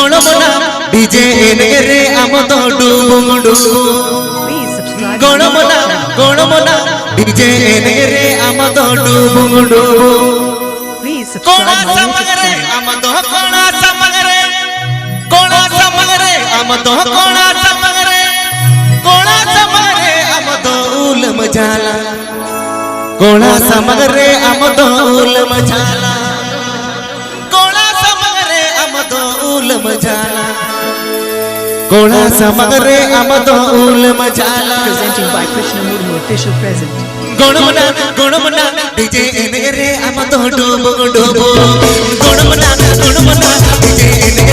गणमना DJ रे आम तो डुबुडु गणमना डीजे रे आम तो डुबुडु कोणा समगरे आम तो कोणा समगरे आम तो कोणा समगरे आम तो उलम जाला कोणा समगरे आम तो उलम जाला कोणा समगरे आम तो उलम जाला कोणा समगरे आम तो उलम जाला presenting by Krishna Murmu official present गणमना डीजे रे आम तो डुबुडु गणमना डीजे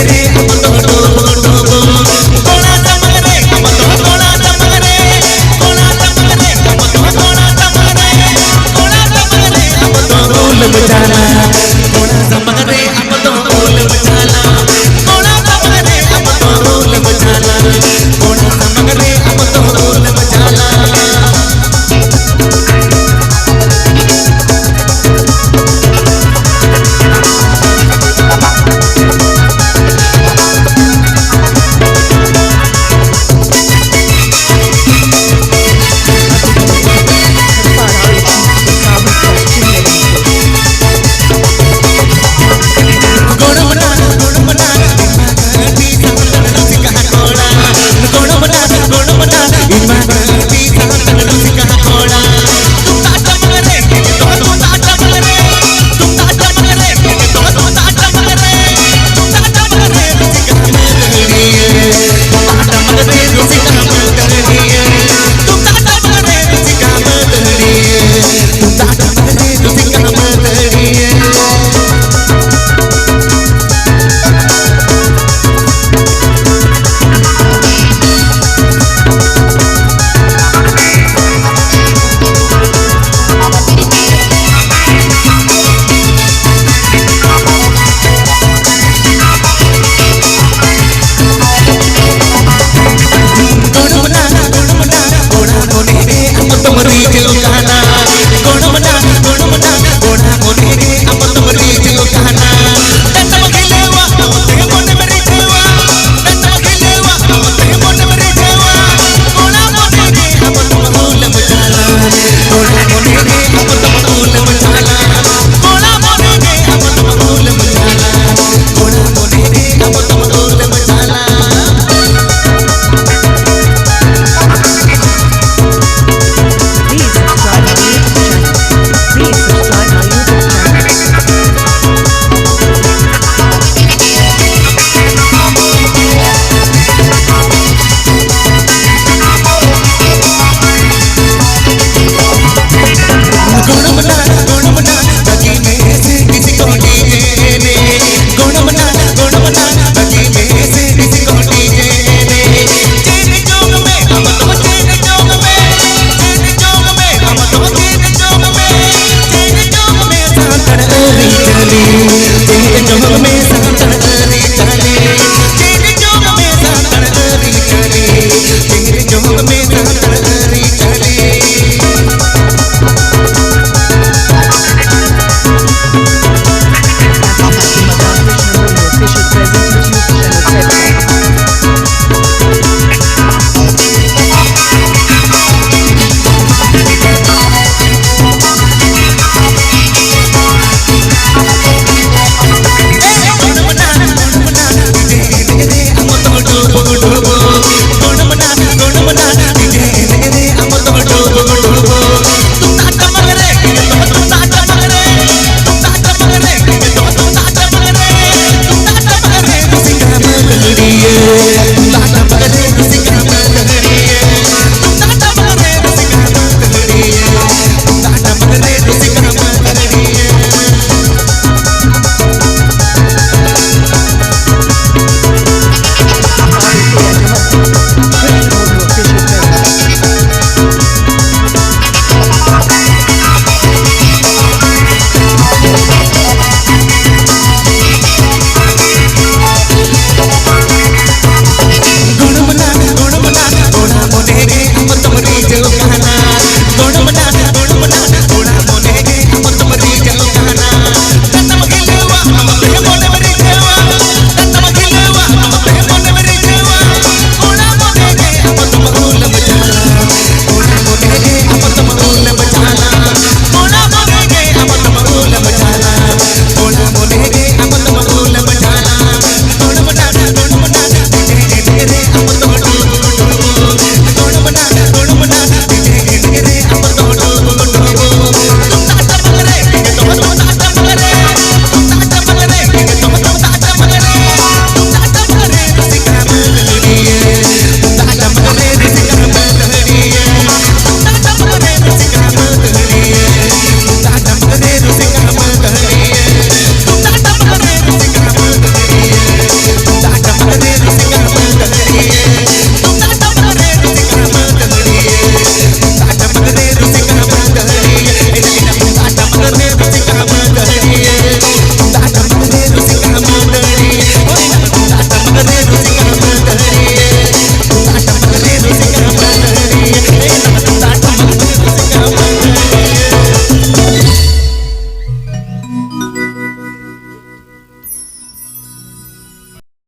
रे आम तो डुबुडु कोणा समगरे आम तो कोणा समगरे आम तो कोणा समगरे आम तो उलम जाला कोणा समगरे आम तो उलम जाला कोणा समगरे आम तो उलम जाला कोणा समगरे आम तो उलम जाला official present YouTube channel.